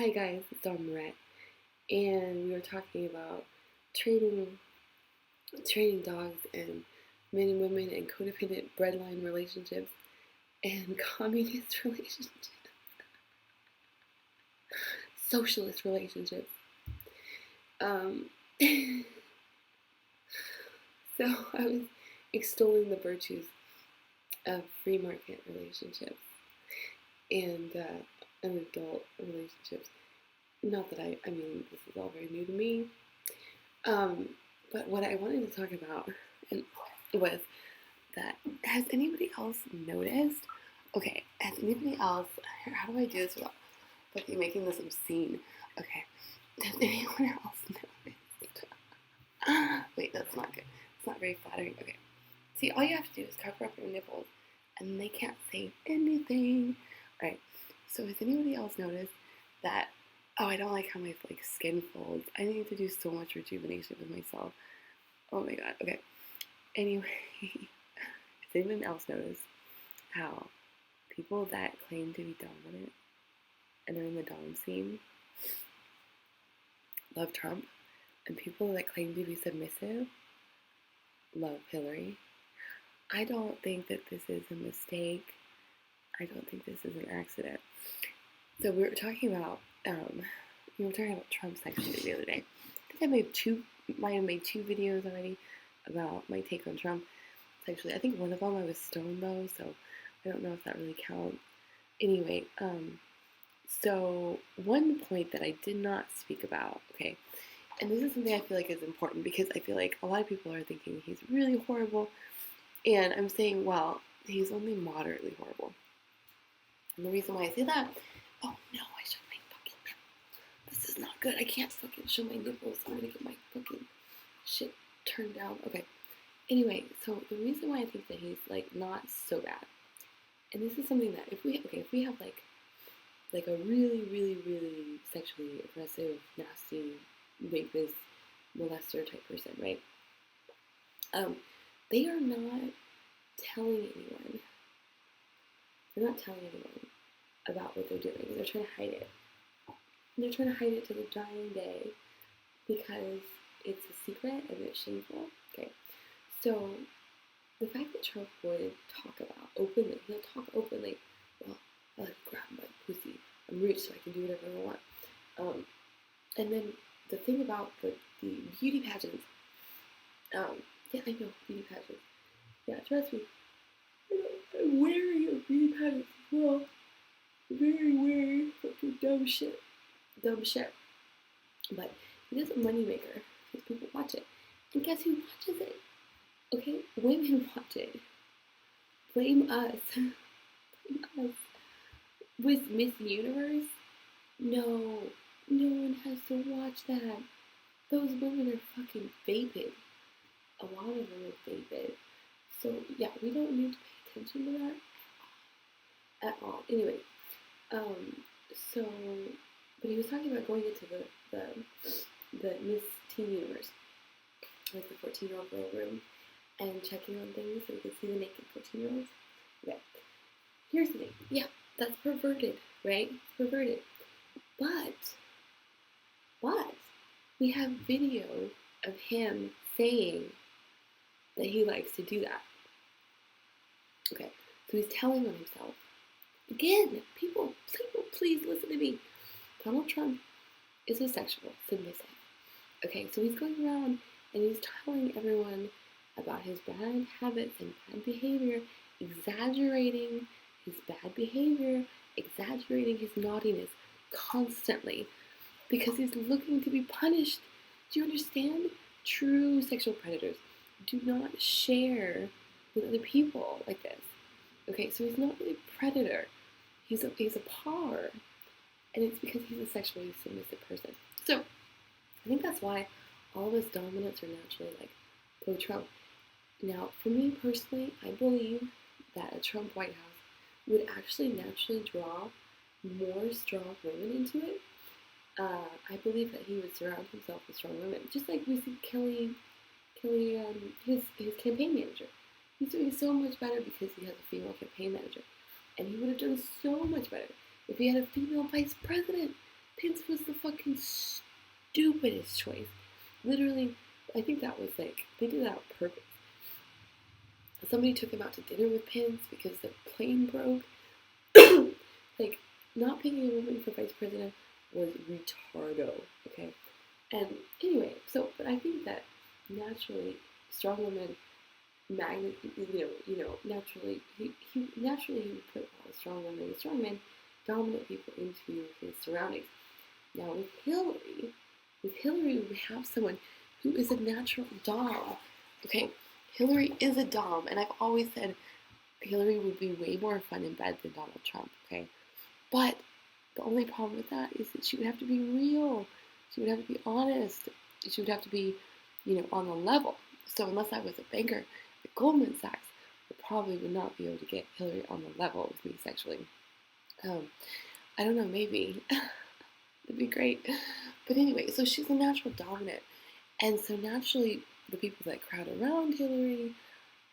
Hi guys, it's Dawn Moret, and we were talking about training training dogs and men and women and codependent breadline relationships and communist relationships, socialist relationships. Um, so I was extolling the virtues of free market relationships and adult relationships. Not that I mean, this is all very new to me. Um, but what I wanted to talk about and was that has anybody else noticed? Okay, has anybody else? How do I do this without fucking making this obscene? Okay, has anyone else noticed? Wait, that's not good. It's not very flattering. Okay, see, all you have to do is cover up your nipples, and they can't say anything. All right. So has anybody else noticed that? Oh, I don't like how my skin folds. I need to do so much rejuvenation with myself. Oh my god. Okay. Anyway, has anyone else noticed how people that claim to be dominant and are in the dom scene love Trump, and people that claim to be submissive love Hillary? I don't think that this is a mistake. I don't think this is an accident. So we were talking about Trump sexually the other day. I think might have made two videos already about my take on Trump sexually. I think one of them I was stoned though, so I don't know if that really counts. Anyway, so one point that I did not speak about, okay, and this is something I feel like is important because I feel like a lot of people are thinking he's really horrible, and I'm saying, well, he's only moderately horrible. And the reason why I say that, oh no, I showed my fucking nipples. This is not good. I can't fucking show my nipples. I'm gonna get my fucking shit turned down. Okay. Anyway, so the reason why I think that he's not so bad, and this is something that if we have a really, really, really sexually aggressive, nasty, rapist, molester type person, right? They are not telling anyone. They're not telling anyone about what they're doing. They're trying to hide it. And they're trying to hide it to the dying day because it's a secret and it's shameful. Okay, so the fact that Trump would talk about openly, he'll talk openly, well, I like to grab my pussy. I'm rich, so I can do whatever I want. And then the thing about the beauty pageants, yeah, I know, beauty pageants. Yeah, trust me. I'm wary of beauty pageants as well. Very wary. Fucking dumb shit. Dumb shit. But it is a moneymaker because people watch it. And guess who watches it? Okay, women watch it. Blame us. Blame us. With Miss Universe? No. No one has to watch that. Those women are fucking vapid. A lot of them are vapid. So, yeah, we don't need to pay attention to that at all. Anyway, so, but he was talking about going into the Miss Teen Universe, like the 14-year-old girl room, and checking on things so you can see the naked 14-year-olds. Okay. Here's the thing. Yeah, that's perverted, right? It's perverted. But we have video of him saying that he likes to do that. Okay, so he's telling on himself. Again, people, please listen to me. Donald Trump is a sexual submissive. Okay, so he's going around and he's telling everyone about his bad habits and bad behavior, exaggerating his bad behavior, exaggerating his naughtiness constantly because he's looking to be punished. Do you understand? True sexual predators do not share with other people like this. Okay, so he's not really a predator. He's a par. And it's because he's a sexually submissive person. So I think that's why all of us dominants are naturally pro-Trump. Now, for me personally, I believe that a Trump White House would actually naturally draw more strong women into it. I believe that he would surround himself with strong women, just like we see Kelly, his campaign manager. He's doing so much better because he has a female campaign manager, and he would have done so much better if he had a female vice president. Pence was the fucking stupidest choice. Literally, I think that was like, they did that on purpose. Somebody took him out to dinner with Pence because the plane broke. Like, not picking a woman for vice president was retardo, okay? And anyway, but I think that naturally, strong women, naturally, he would put all the strong women and strong men, dominant people into his surroundings. Now with Hillary, we have someone who is a natural dom. Okay, Hillary is a dom, and I've always said Hillary would be way more fun in bed than Donald Trump. Okay, but the only problem with that is that she would have to be real. She would have to be honest. She would have to be, on the level. So unless I was a banker at Goldman Sachs, I probably would not be able to get Hillary on the level with me sexually. I don't know, maybe. It'd be great. But anyway, so she's a natural dominant. And so naturally, the people that crowd around Hillary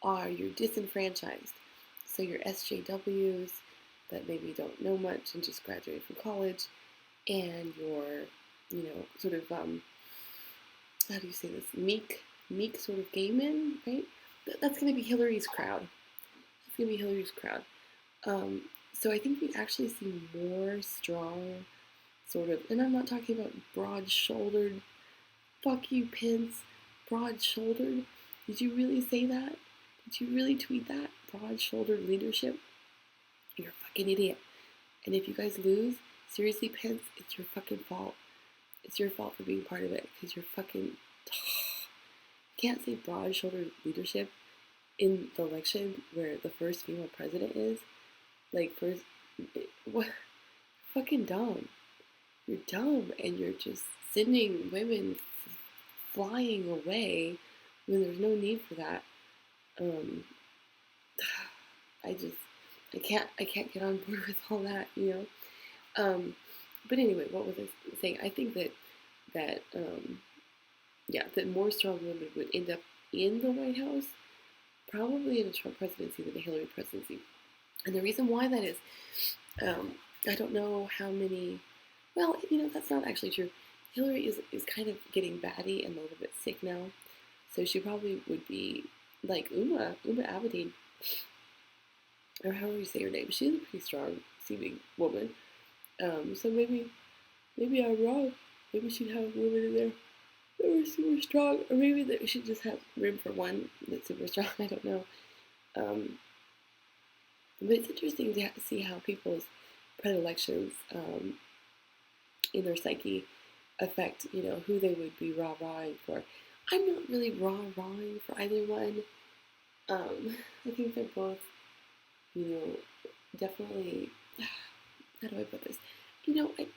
are your disenfranchised. So your SJWs that maybe don't know much and just graduated from college, and your, sort of, how do you say this, meek sort of gay men, right? That's going to be Hillary's crowd. That's going to be Hillary's crowd. So I think we actually see more strong sort of, and I'm not talking about broad-shouldered, fuck you, Pence, broad-shouldered. Did you really say that? Did you really tweet that? Broad-shouldered leadership? You're a fucking idiot. And if you guys lose, seriously, Pence, it's your fucking fault. It's your fault for being part of it, because you're fucking, you can't say broad-shouldered leadership in the election where the first female president is. Like, what? Fucking dumb. You're dumb, and you're just sending women flying away when there's no need for that. I can't get on board with all that, But anyway, what was I saying? I think that more strong women would end up in the White House, probably in a Trump presidency than a Hillary presidency. And the reason why that is, I don't know how many. Well, that's not actually true. Hillary is kind of getting batty and a little bit sick now, so she probably would be like Uma Abedin, or however you say her name. She's a pretty strong-seeming woman. So maybe I'm wrong. Maybe she'd have women in there that were super strong, or maybe that we should just have room for one that's super strong. I don't know. But it's interesting to see how people's predilections in their psyche affect, who they would be rah-rahing for. I'm not really rah-rahing for either one. I think they're both, definitely, how do I put this? That's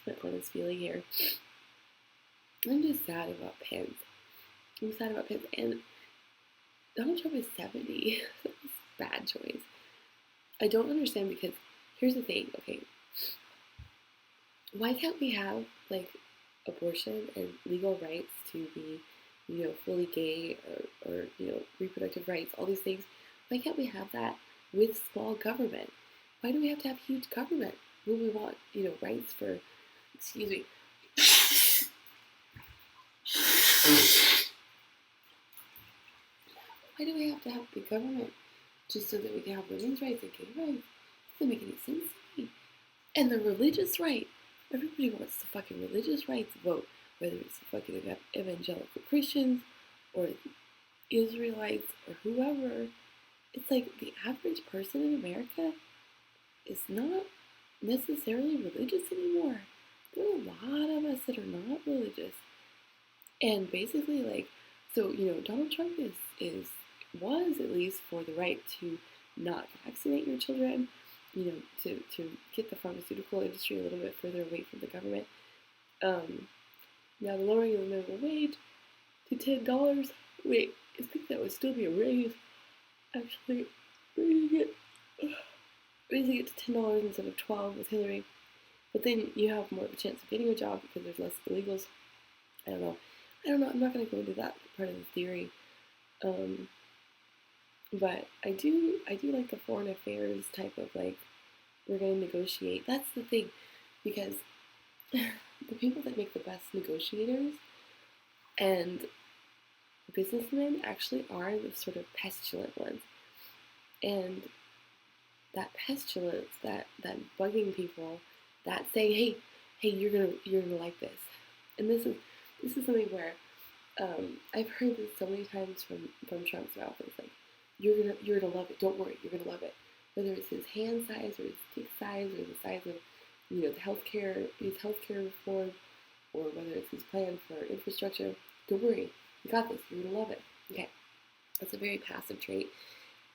my honest feeling here. I'm just sad about Pence. And Donald Trump is 70. That's a bad choice. I don't understand, because here's the thing, okay? Why can't we have, like, abortion and legal rights to be, fully gay, or reproductive rights, all these things? Why can't we have that with small government? Why do we have to have huge government when we want, rights for, excuse me. Why do we have to have big government just so that we can have women's rights and gay rights? It doesn't make any sense to me. And the religious right. Everybody wants the fucking religious rights vote, whether it's the fucking evangelical Christians or Israelites or whoever. It's like the average person in America is not necessarily religious anymore. There are a lot of us that are not religious. And basically, like, so, Donald Trump was at least for the right to not vaccinate your children, to get the pharmaceutical industry a little bit further away from the government. Now the lowering of the minimum wage to $10. Wait, I think that would still be a raise. Actually, raising it to $10 instead of $12 with Hillary. But then you have more of a chance of getting a job because there's less illegals. I don't know. I'm not going to go into that part of the theory. But I do like the foreign affairs type of, like, we're going to negotiate. That's the thing. because the people that make the best negotiators and businessmen actually are the sort of pestilent ones. And that pestilence, that bugging people, that saying, hey, you're gonna like this. And this is something where I've heard this so many times from Trump's mouth. It's like, you're gonna love it. Don't worry, you're gonna love it. Whether it's his hand size or his dick size or the size of, the his healthcare reform, or whether it's his plan for infrastructure. Don't worry, you got this. You're gonna love it. Okay, that's a very passive trait,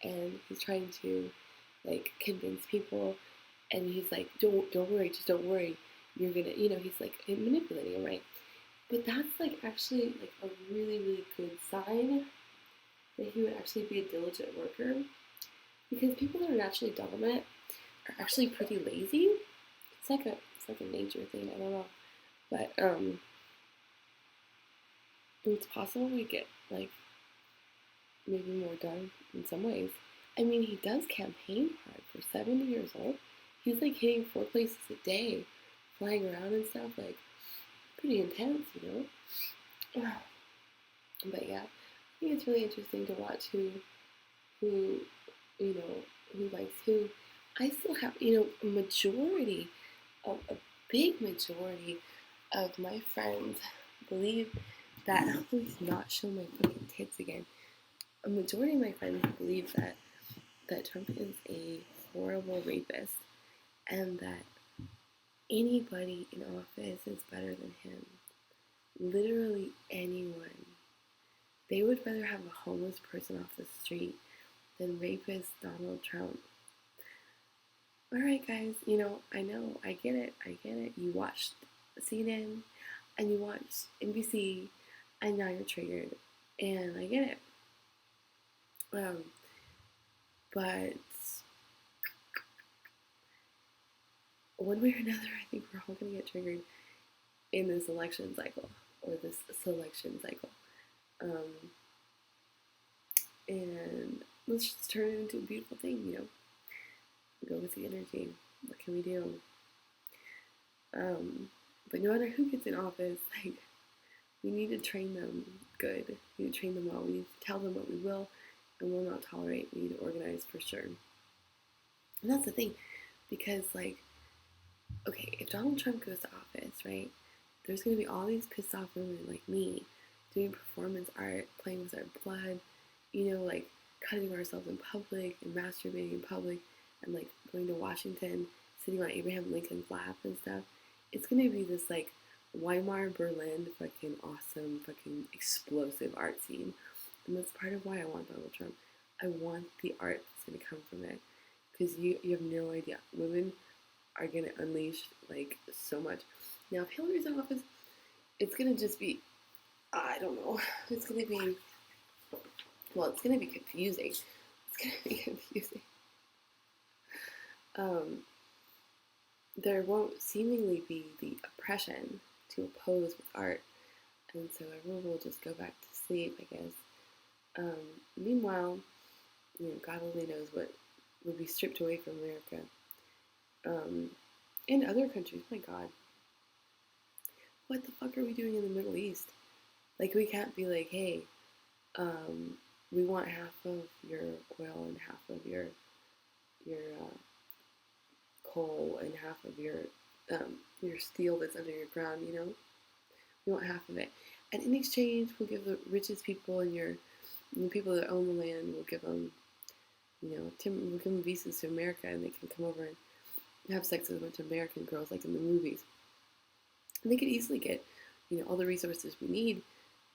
and he's trying to like convince people, and he's like, don't worry, just don't worry. You're gonna, he's like manipulating, right? But that's like actually like a really, really good sign that he would actually be a diligent worker, because people that are naturally dominant are actually pretty lazy. It's like a nature thing. I don't know, but it's possible we get like maybe more done in some ways. I mean, he does campaign hard for 70 years old. He's like hitting 4 places a day, flying around and stuff. Like pretty intense, But yeah, I think it's really interesting to watch who who likes who. I still have, a majority, a big majority of my friends believe that, please not show my fucking tits again. A majority of my friends believe that Trump is a horrible rapist, and that anybody in office is better than him. Literally anyone. They would rather have a homeless person off the street than rapist Donald Trump. Alright, guys, I know, I get it. You watched CNN and you watched NBC, and now you're triggered, and I get it. But one way or another, I think we're all going to get triggered in this election cycle, or this selection cycle. And let's just turn it into a beautiful thing, Go with the energy. What can we do? But no matter who gets in office, like, we need to train them good. We need to train them well. We need to tell them what we will and will not tolerate. We need to organize for sure. And that's the thing, because like, okay, if Donald Trump goes to office, right, there's going to be all these pissed off women like me doing performance art, playing with our blood, like cutting ourselves in public and masturbating in public, and like going to Washington, sitting on Abraham Lincoln's lap and stuff. It's going to be this like Weimar Berlin fucking awesome fucking explosive art scene. And that's part of why I want Donald Trump. I want the art that's going to come from it, because you have no idea. Women are going to unleash like so much. Now if Hillary's in office, it's going to just be, I don't know, it's going to be, well, it's going to be confusing. It's going to be confusing. There won't seemingly be the oppression to oppose with art, and so everyone will just go back to sleep, I guess. Meanwhile, God only knows what would be stripped away from America. In other countries, my God, what the fuck are we doing in the Middle East? Like, we can't be like, hey, we want half of your oil and half of your coal and half of your steel that's under your ground, We want half of it. And in exchange, we'll give the richest people and the people that own the land, we'll give them, we'll give them visas to America, and they can come over and have sex with a bunch of American girls like in the movies. And they could easily get, all the resources we need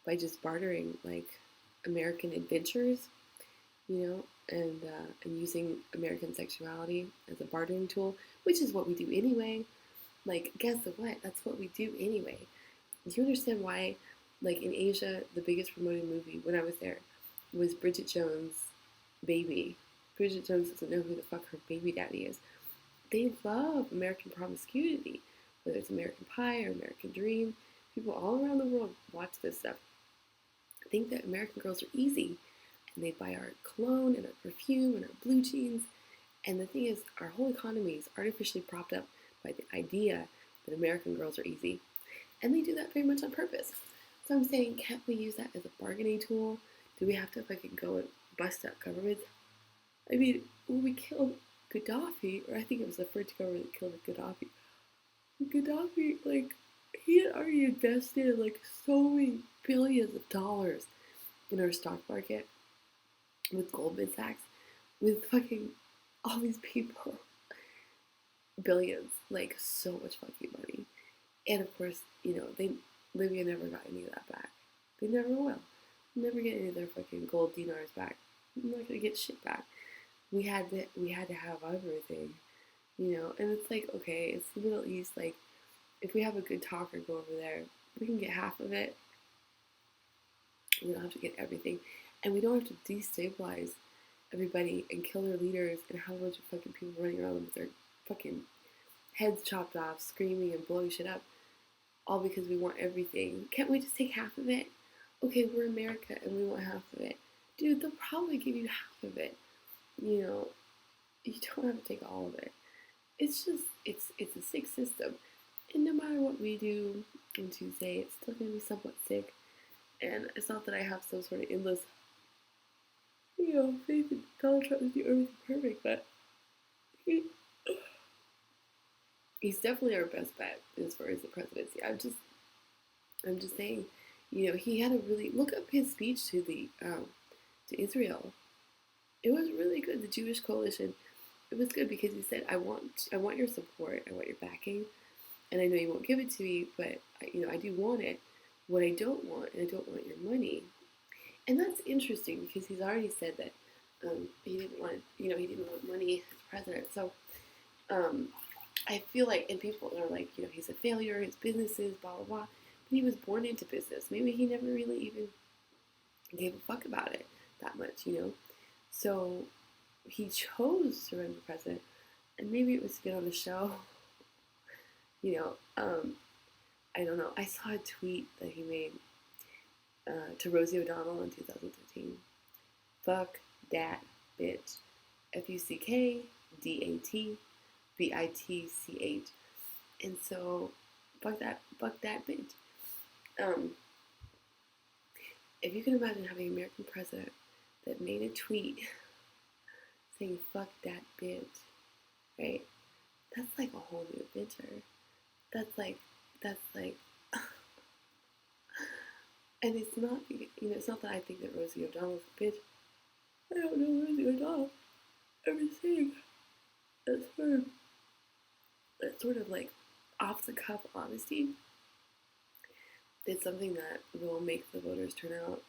by just bartering like American adventures, and using American sexuality as a bartering tool, which is what we do anyway. Like, guess what? That's what we do anyway. Do you understand why, like, in Asia, the biggest promoted movie when I was there was Bridget Jones' Baby. Bridget Jones doesn't know who the fuck her baby daddy is. They love American promiscuity, whether it's American Pie or American Dream. People all around the world watch this stuff. Think that American girls are easy, and they buy our cologne and our perfume and our blue jeans. And the thing is, our whole economy is artificially propped up by the idea that American girls are easy. And they do that very much on purpose. So I'm saying, can't we use that as a bargaining tool? Do we have to fucking go and bust up governments? I mean, when we killed Gaddafi, or I think it was the French government that killed Gaddafi. Gaddafi, like, he had already invested like so many billions of dollars in our stock market with Goldman Sachs, with fucking all these people, billions, like so much fucking money. And of course, Libya never got any of that back. They never will. Never get any of their fucking gold dinars back. I'm not gonna get shit back. We had to have everything. And it's like, okay, it's the Middle East. Like, if we have a good talker go over there, we can get half of it. We don't have to get everything, and we don't have to destabilize everybody and kill their leaders and have a bunch of fucking people running around with their fucking heads chopped off, screaming and blowing shit up, all because we want everything. Can't we just take half of it? Okay, we're America and we want half of it. Dude, they'll probably give you half of it. You don't have to take all of it. It's just, it's a sick system. And no matter what we do on Tuesday, it's still going to be somewhat sick. And it's not that I have some sort of endless, faith in Donald Trump to do everything perfect, but he's definitely our best bet as far as the presidency. I'm just saying, he had a really, look up his speech to to Israel. It was really good. The Jewish Coalition. It was good because he said, I want your support. I want your backing. And I know you won't give it to me, but I do want it. What I don't want, and I don't want your money. And that's interesting because he's already said that he didn't want money as president. So I feel like, and people are like, he's a failure, his businesses, blah blah blah. But he was born into business. Maybe he never really even gave a fuck about it that much. So he chose to run for president, and maybe it was to get on the show. I don't know. I saw a tweet that he made to Rosie O'Donnell in 2013. Fuck dat bitch. FUCKDATBITCH. And so, fuck that bitch. If you can imagine having an American president that made a tweet saying fuck that bitch, right? That's like a whole new adventure. That's like, and it's not, it's not that I think that Rosie O'Donnell's a bitch. I don't know Rosie O'Donnell. I'm just saying that's sort of like off the cuff honesty. It's something that will make the voters turn out.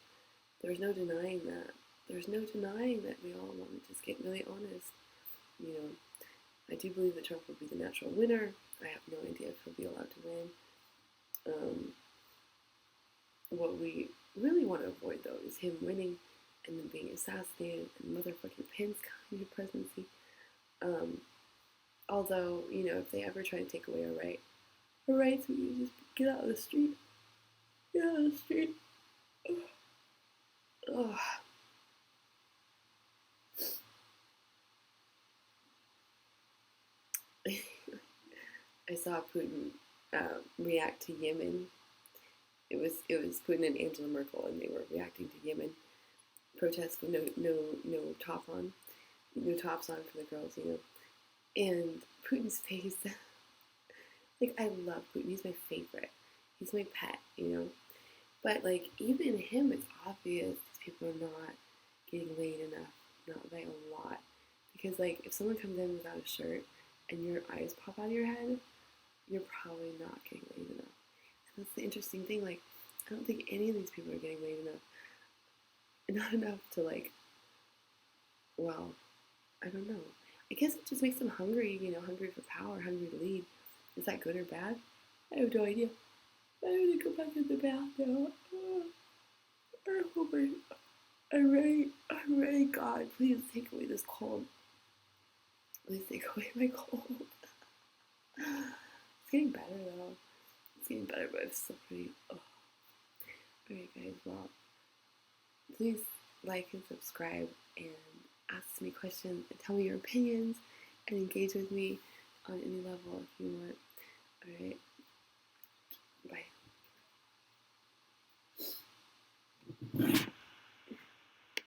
There's no denying that. There's no denying that we all want to just get really honest. I do believe that Trump will be the natural winner. I have no idea if he'll be allowed to win. What we really want to avoid, though, is him winning and then being assassinated and motherfucking Pence coming to presidency. Although, if they ever try to take away our rights, we can just get out of the street. Get out of the street. Ugh. I saw Putin react to Yemen. It was Putin and Angela Merkel, and they were reacting to Yemen protests with no top on, no tops on for the girls, And Putin's face, like, I love Putin. He's my favorite. He's my pet, But like, even him, it's obvious these people are not getting laid enough, not by a lot. Because like, if someone comes in without a shirt and your eyes pop out of your head, you're probably not getting laid enough. And that's the interesting thing. Like, I don't think any of these people are getting laid enough. Not enough to like, well, I don't know. I guess it just makes them hungry, hungry for power, hungry to lead. Is that good or bad? I have no idea. I have to go back in the bath now. I'm ready, God, please take away this cold. Please take away my cold. It's getting better though. It's getting better, but it's still pretty. Oh. Alright, guys. Well, please like and subscribe and ask me questions and tell me your opinions and engage with me on any level if you want.